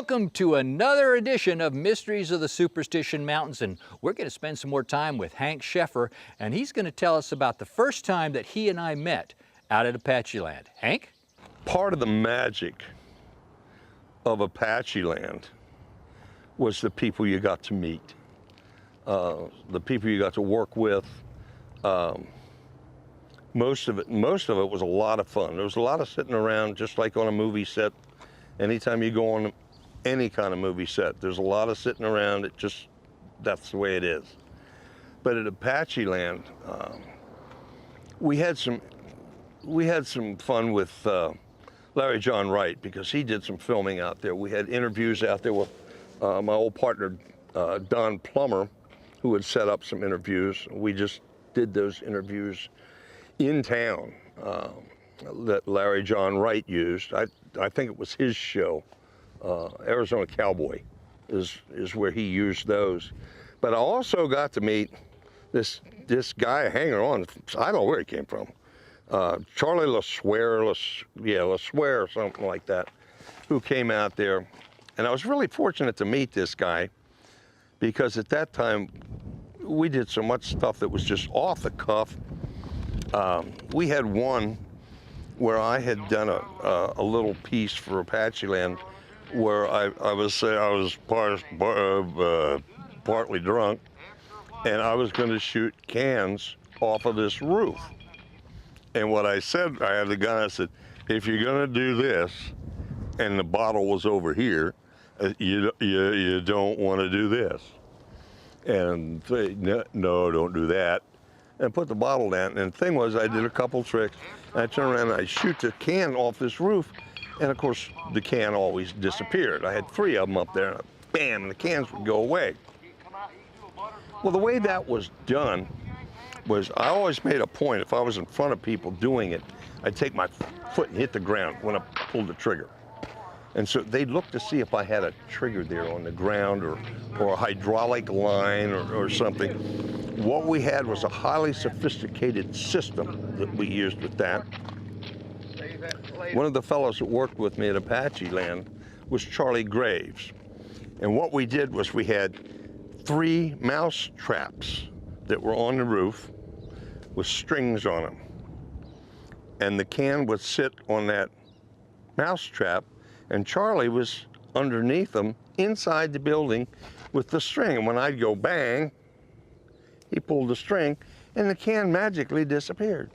Welcome to another edition of Mysteries of the Superstition Mountains, and we're going to spend some more time with Hank Sheffer, and he's going to tell us about the first time that he and I met out at Apacheland. Hank? Part of the magic of Apacheland was the people you got to meet, the people you got to work with. Most of it was a lot of fun. There was a lot of sitting around, just like on a movie set. Anytime you go on any kind of movie set, there's a lot of sitting around. That's the way it is. But at Apacheland, we had some fun with Larry John Wright, because he did some filming out there. We had interviews out there with my old partner, Don Plummer, who had set up some interviews. We just did those interviews in town that Larry John Wright used. I think it was his show. Arizona Cowboy is where he used those. But I also got to meet this guy, hanger on, I don't know where he came from. Charlie LeSueur, LeSueur, something like that, who came out there. And I was really fortunate to meet this guy, because at that time, we did so much stuff that was just off the cuff. We had one where I had done a little piece for Apacheland, where I was partly drunk, and I was going to shoot cans off of this roof. And what I said, I had the guy, I said, if you're going to do this, and the bottle was over here, you don't want to do this. And say, no, don't do that. And put the bottle down. And the thing was, I did a couple tricks. And I turned around and I shoot the can off this roof. And of course, the can always disappeared. I had 3 of them up there, and bam, and the cans would go away. Well, the way that was done was, I always made a point, if I was in front of people doing it, I'd take my foot and hit the ground when I pulled the trigger. And so they'd look to see if I had a trigger there on the ground, or a hydraulic line or something. What we had was a highly sophisticated system that we used with that. One of the fellows that worked with me at Apacheland was Charlie Graves. And what we did was, we had 3 mouse traps that were on the roof with strings on them. And the can would sit on that mouse trap, and Charlie was underneath them inside the building with the string. And when I'd go bang, he pulled the string, and the can magically disappeared.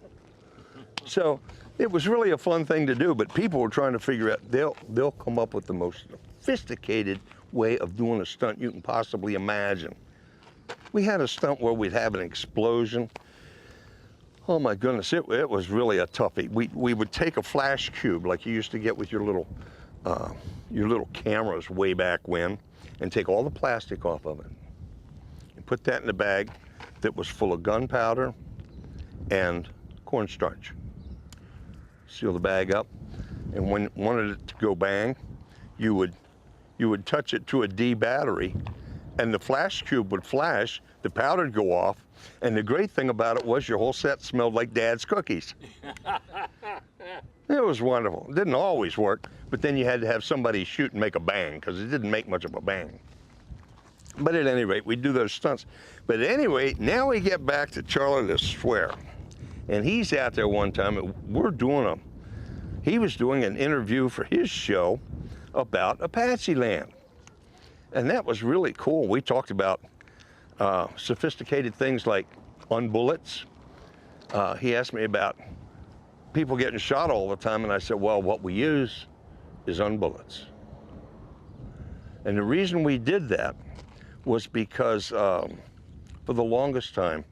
So it was really a fun thing to do, but people were trying to figure out, they'll come up with the most sophisticated way of doing a stunt you can possibly imagine. We had a stunt where we'd have an explosion. Oh my goodness, it was really a toughie. We would take a flash cube, like you used to get with your little cameras way back when, and take all the plastic off of it and put that in a bag that was full of gunpowder and cornstarch. Seal the bag up, and when you wanted it to go bang, you would touch it to a D battery, and the flash cube would flash, the powder would go off, and the great thing about it was, your whole set smelled like Dad's cookies. It was wonderful. It didn't always work, but then you had to have somebody shoot and make a bang, because it didn't make much of a bang. But at any rate, we'd do those stunts. But at any rate, now we get back to Charlie LeSueur. And he's out there one time, and he was doing an interview for his show about Apacheland. And that was really cool. We talked about sophisticated things like unbullets. He asked me about people getting shot all the time, and I said, well, what we use is unbullets. And the reason we did that was because for the longest time,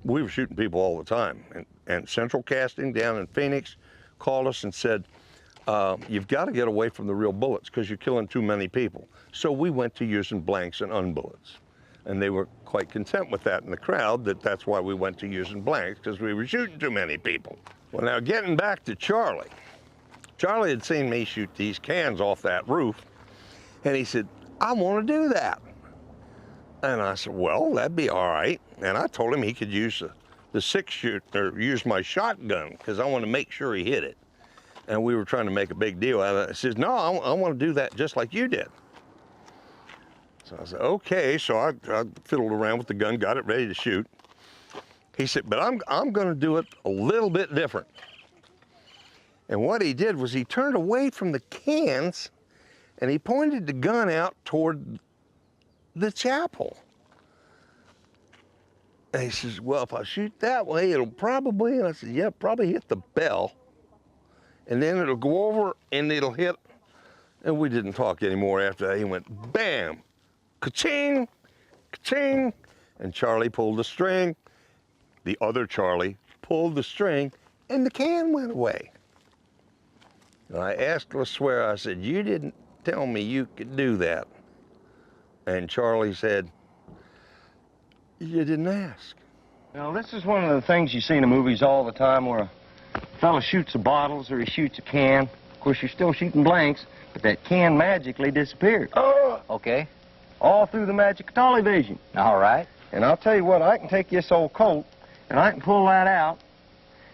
we were shooting people all the time. And Central Casting down in Phoenix called us and said, you've got to get away from the real bullets, because you're killing too many people. So we went to using blanks and unbullets. And they were quite content with that in the crowd, that's why we went to using blanks, because we were shooting too many people. Well, now getting back to Charlie. Charlie had seen me shoot these cans off that roof, and he said, I want to do that. And I said, well, that'd be all right. And I told him he could use the 6-shoot, or use my shotgun, because I want to make sure he hit it. And we were trying to make a big deal out of it. I says, no, I want to do that just like you did. So I said, okay. So I fiddled around with the gun, got it ready to shoot. He said, but I'm going to do it a little bit different. And what he did was he turned away from the cans and he pointed the gun out toward the chapel. And he says, well, if I shoot that way, it'll probably, and I said, yeah, probably hit the bell. And then it'll go over and it'll hit. And we didn't talk anymore after that. He went, bam, ka-ching, ka-ching. And Charlie pulled the string. The other Charlie pulled the string and the can went away. And I asked LeSueur, I said, you didn't tell me you could do that. And Charlie said, you didn't ask. Now, this is one of the things you see in the movies all the time where a fella shoots the bottles or he shoots a can. Of course, you're still shooting blanks, but that can magically disappeared. Oh! Okay. All through the magic of television. All right. And I'll tell you what, I can take this old Colt, and I can pull that out,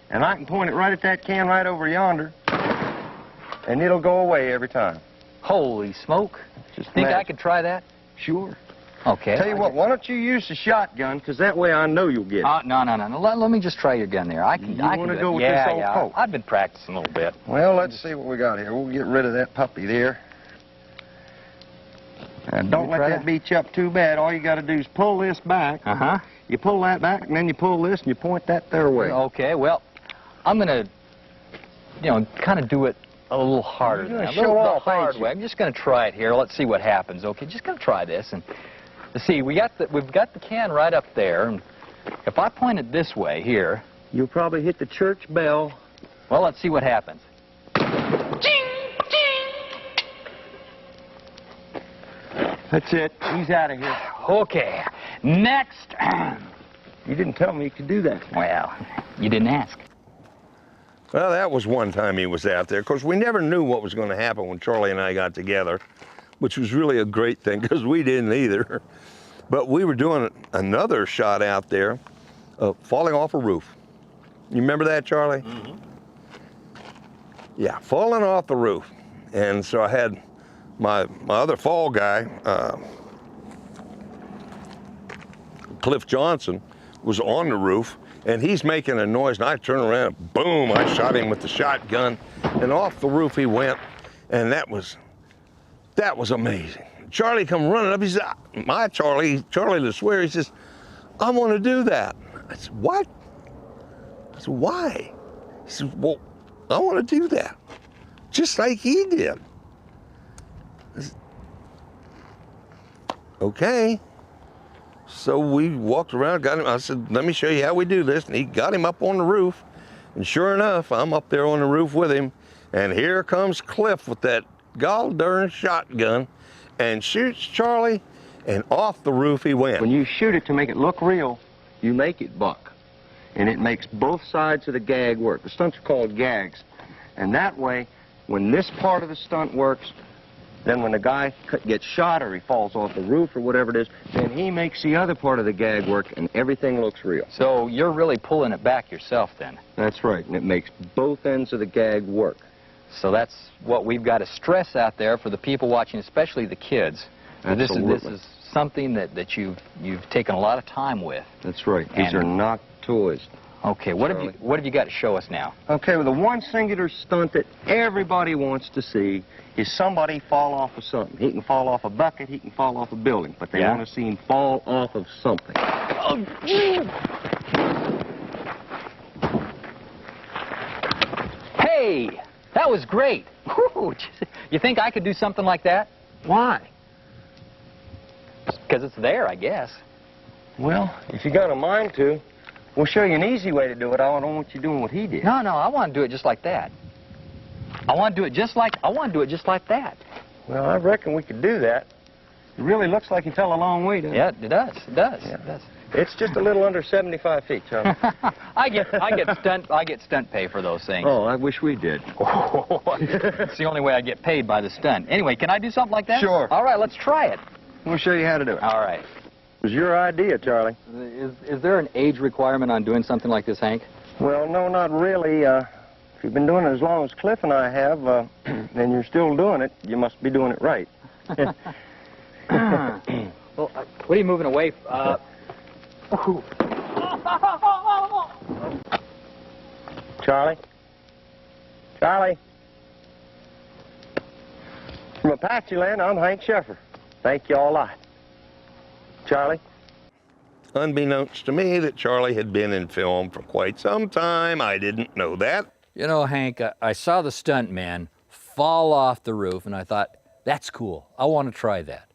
and I can point it right at that can right over yonder, and it'll go away every time. Holy smoke. Just Think I magic. could try that? Sure. Okay. Tell you what, why don't you use the shotgun, because that way I know you'll get it. No. Let me just try your gun there. I can do wanna it. go with yeah, this old yeah. Colt? I've been practicing a little bit. Well, let's see what we got here. We'll get rid of that puppy there. And don't let that beat you up too bad. All you got to do is pull this back. Uh-huh. You pull that back, and then you pull this, and you point that their way. Okay, well, I'm going to, kind of do it a little harder. You're gonna now. show The off, hard ain't you? way. I'm just going to try it here. Let's see what happens. Okay, just going to try this. And let's see, we've got the can right up there. And if I point it this way here, You'll probably hit the church bell. well, let's see what happens. That's it. He's out of here. Okay, next. You didn't tell me you could do that. Well, you didn't ask. Well, that was one time he was out there. Of course, we never knew what was going to happen when Charlie and I got together, which was really a great thing because we didn't either. But we were doing another shot out there of falling off a roof. You remember that, Charlie? Mm-hmm. Yeah, falling off the roof. And so I had my other fall guy, Cliff Johnson, was on the roof, and he's making a noise, and I turn around, and boom, I shot him with the shotgun, and off the roof he went, and that was amazing. Charlie come running up, he said, my Charlie LeSueur, he says, I want to do that. I said, what? I said, why? He said, well, I want to do that, just like he did. I said, okay. So we walked around, got him, I said, let me show you how we do this. And he got him up on the roof. And sure enough, I'm up there on the roof with him. And here comes Cliff with that gall darn shotgun and shoots Charlie, and off the roof he went. When you shoot it to make it look real, you make it buck. And it makes both sides of the gag work. The stunts are called gags. And that way, when this part of the stunt works, then when the guy gets shot or he falls off the roof or whatever it is, then he makes the other part of the gag work and everything looks real. So you're really pulling it back yourself then? That's right, and it makes both ends of the gag work. So that's what we've got to stress out there for the people watching, especially the kids. This is something that you've taken a lot of time with. That's right. These are not toys. Okay, what have you got to show us now? Okay, well, the one singular stunt that everybody wants to see is somebody fall off of something. He can fall off a bucket, he can fall off a building, but they want to see him fall off of something. Hey, that was great. Whew. You think I could do something like that? Why? Because it's there, I guess. Well, if you got a mind to, we'll show you an easy way to do it. I don't want you doing what he did. No, I want to do it just like that. I want to do it just like that. Well, I reckon we could do that. It really looks like you fell a long way, doesn't it? Yeah, it does. It does. Yeah. It does. It's just a little under 75 feet, Charlie. I get stunt pay for those things. Oh, I wish we did. It's the only way I get paid by the stunt. Anyway, can I do something like that? Sure. All right, let's try it. We'll show you how to do it. All right. It was your idea, Charlie. Is there an age requirement on doing something like this, Hank? Well, no, not really. If you've been doing it as long as Cliff and I have, and you're still doing it, you must be doing it right. Well, what are you moving away from? Charlie? Charlie? From Apacheland, I'm Hank Sheffer. Thank you all a lot. Charlie? Unbeknownst to me that Charlie had been in film for quite some time. I didn't know that. You know, Hank, I saw the stunt man fall off the roof and I thought, that's cool. I want to try that.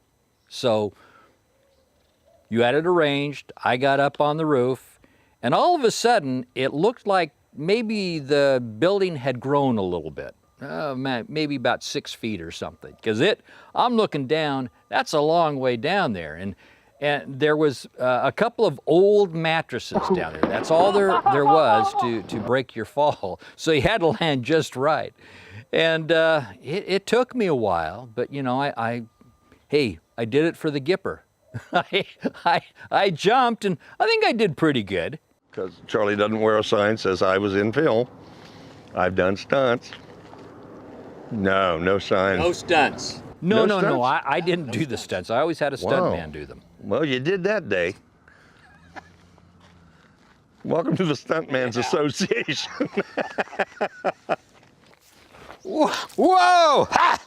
So you had it arranged. I got up on the roof and all of a sudden it looked like maybe the building had grown a little bit. Maybe about 6 feet or something. Because I'm looking down, that's a long way down there. And there was a couple of old mattresses down there. That's all there was to break your fall. So you had to land just right. And it took me a while, but you know, I did it for the Gipper. I jumped and I think I did pretty good. Because Charlie doesn't wear a sign that says I was in film. I've done stunts. No sign. No stunts. No, No stunts? I didn't do the stunts. I always had a stunt man do them. Well, you did that day. Welcome to the Stuntman's Association. Whoa! Ha!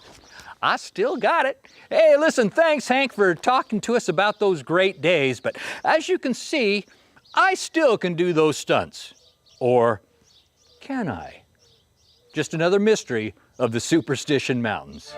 I still got it. Hey, listen, thanks, Hank, for talking to us about those great days. But as you can see, I still can do those stunts. Or can I? Just another mystery of the Superstition Mountains.